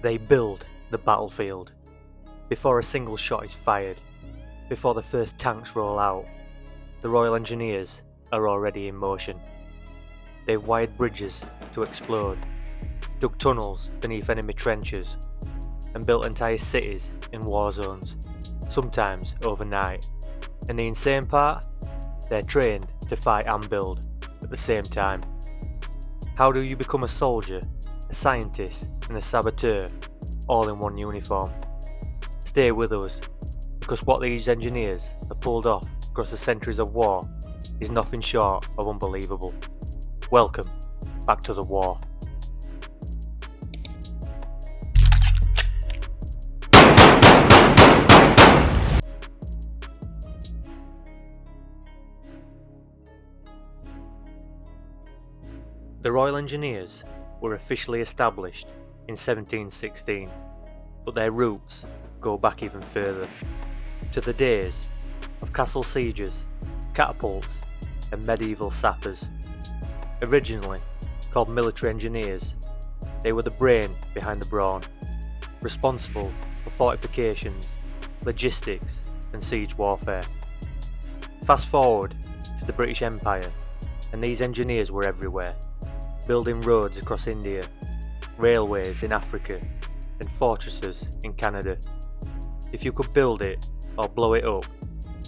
They build the battlefield. Before a single shot is fired, before the first tanks roll out, the Royal Engineers are already in motion. They've wired bridges to explode, dug tunnels beneath enemy trenches, and built entire cities in war zones, sometimes overnight. And the insane part? They're trained to fight and build at the same time. How do you become a soldier, a scientist, and a saboteur all in one uniform? Stay with us, because what these engineers have pulled off across the centuries of war is nothing short of unbelievable. Welcome back to the war. The Royal Engineers were officially established in 1716, but their roots go back even further, to the days of castle sieges, catapults, and medieval sappers. Originally called military engineers, they were the brain behind the brawn, responsible for fortifications, logistics, and siege warfare. Fast forward to the British Empire, and these engineers were everywhere, building roads across India, railways in Africa, and fortresses in Canada. If you could build it or blow it up,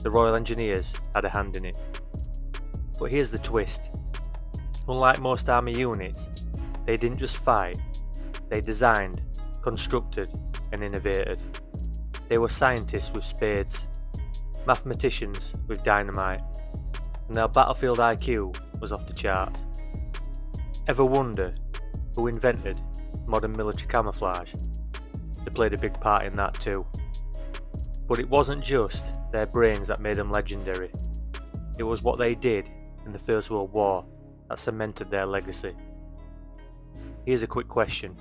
the Royal Engineers had a hand in it. But here's the twist. Unlike most army units, they didn't just fight, they designed, constructed, and innovated. They were scientists with spades, mathematicians with dynamite, and their battlefield IQ was off the charts. Ever wonder who invented modern military camouflage? They played a big part in that too. But it wasn't just their brains that made them legendary. It was what they did in the First World War that cemented their legacy. Here's a quick question.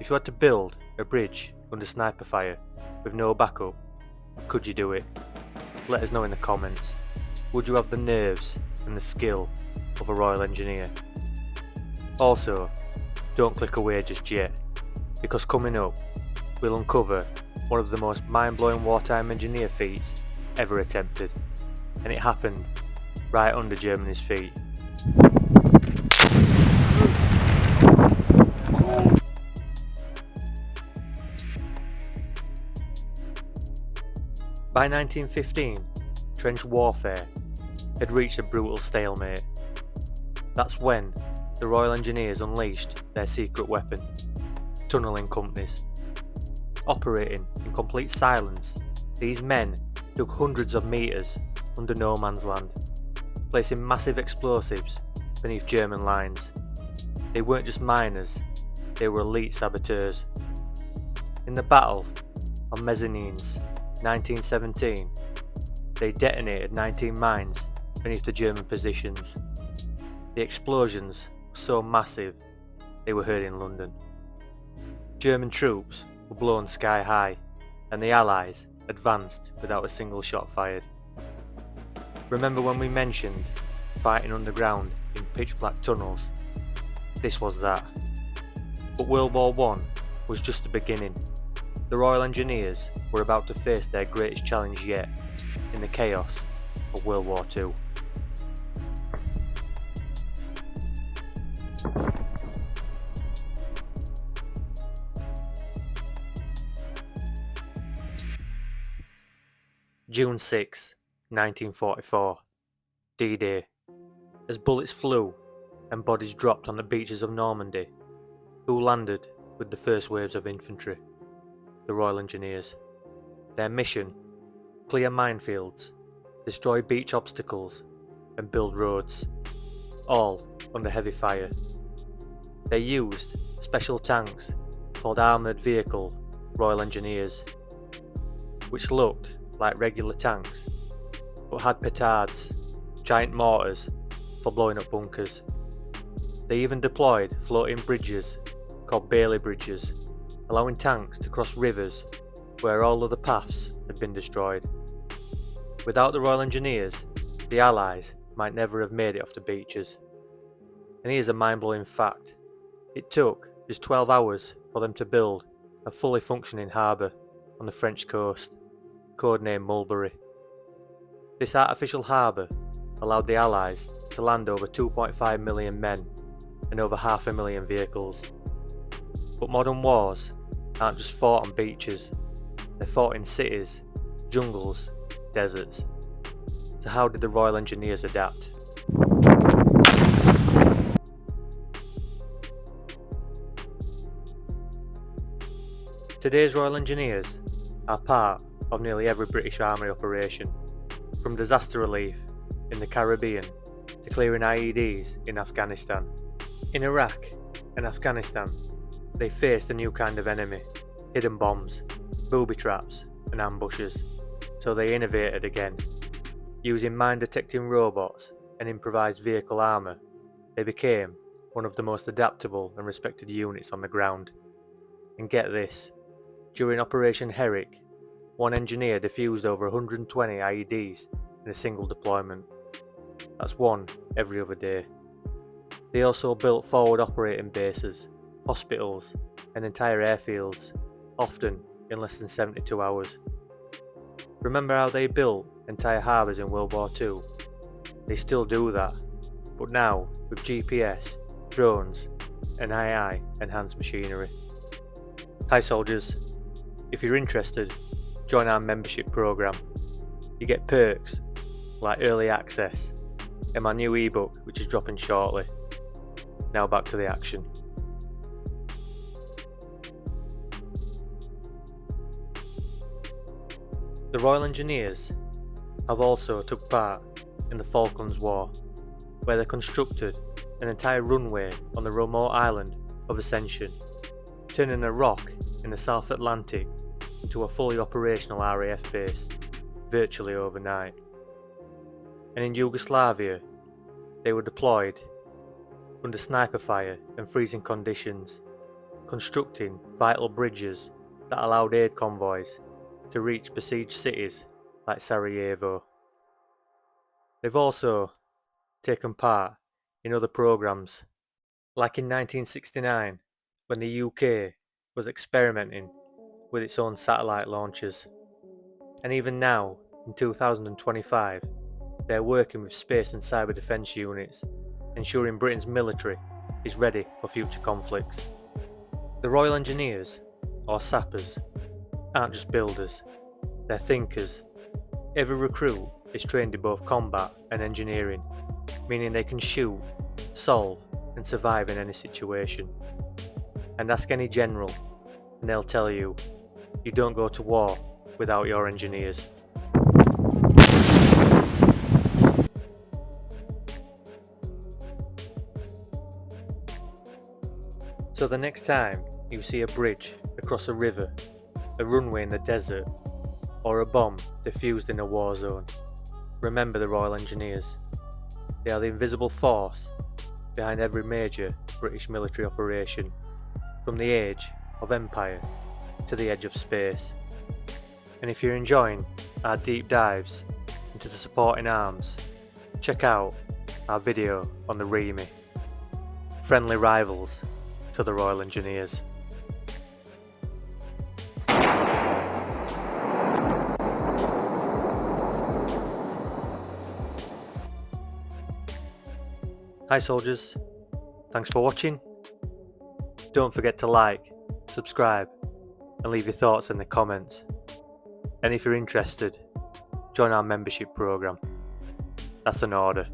If you had to build a bridge under sniper fire with no backup, could you do it? Let us know in the comments. Would you have the nerves and the skill of a Royal Engineer? Also, don't click away just yet, because coming up, we'll uncover one of the most mind-blowing wartime engineer feats ever attempted, and it happened right under Germany's feet. By 1915, trench warfare had reached a brutal stalemate. That's when the Royal Engineers unleashed their secret weapon, tunnelling companies. Operating in complete silence, these men dug hundreds of metres under no man's land, placing massive explosives beneath German lines. They weren't just miners, they were elite saboteurs. In the Battle of Mezzanines, 1917, they detonated 19 mines beneath the German positions. The explosions were so massive, they were heard in London. German troops were blown sky high, and the Allies advanced without a single shot fired. Remember when we mentioned fighting underground in pitch-black tunnels? This was that. But World War I was just the beginning. The Royal Engineers were about to face their greatest challenge yet, in the chaos of World War II. June 6, 1944, D-Day. As bullets flew and bodies dropped on the beaches of Normandy, who landed with the first waves of infantry? The Royal Engineers. Their mission: clear minefields, destroy beach obstacles, and build roads, all under heavy fire. They used special tanks called Armoured Vehicle Royal Engineers, which looked like regular tanks, but had petards, giant mortars for blowing up bunkers. They even deployed floating bridges called Bailey Bridges, allowing tanks to cross rivers where all other paths had been destroyed. Without the Royal Engineers, the Allies might never have made it off the beaches. And here's a mind-blowing fact. It took just 12 hours for them to build a fully functioning harbour on the French coast, codenamed Mulberry. This artificial harbour allowed the Allies to land over 2.5 million men and over 500,000 vehicles. But modern wars aren't just fought on beaches, they're fought in cities, jungles, deserts. So how did the Royal Engineers adapt? Today's Royal Engineers are part of nearly every British Army operation, from disaster relief in the Caribbean to clearing IEDs in Afghanistan. In Iraq and Afghanistan, they faced a new kind of enemy, hidden bombs, booby traps and ambushes, so they innovated again. Using mine-detecting robots and improvised vehicle armour, they became one of the most adaptable and respected units on the ground. And get this, during Operation Herrick, one engineer defused over 120 IEDs in a single deployment. That's one every other day. They also built forward operating bases, hospitals and entire airfields, often in less than 72 hours. Remember how they built entire harbours in World War II? They still do that, but now with GPS, drones and AI enhanced machinery. Hi soldiers, if you're interested, join our membership programme. You get perks like early access and my new ebook which is dropping shortly. Now back to the action. The Royal Engineers have also took part in the Falklands War, where they constructed an entire runway on the remote island of Ascension, turning a rock in the South Atlantic into a fully operational RAF base virtually overnight. And in Yugoslavia, they were deployed under sniper fire and freezing conditions, constructing vital bridges that allowed aid convoys to reach besieged cities like Sarajevo. They've also taken part in other programs, like in 1969 when the UK was experimenting with its own satellite launchers. And even now, in 2025, they're working with space and cyber defence units, ensuring Britain's military is ready for future conflicts. The Royal Engineers, or Sappers, aren't just builders, they're thinkers. Every recruit is trained in both combat and engineering, meaning they can shoot, solve and survive in any situation. And ask any general and they'll tell you, you don't go to war without your engineers. So the next time you see a bridge across a river, a runway in the desert, or a bomb defused in a war zone, remember the Royal Engineers. They are the invisible force behind every major British military operation, from the age of empire to the edge of space. And if you're enjoying our deep dives into the supporting arms, check out our video on the WWII, friendly rivals to the Royal Engineers. Hi soldiers, thanks for watching. Don't forget to like, subscribe and leave your thoughts in the comments. And if you're interested, join our membership programme. That's an order.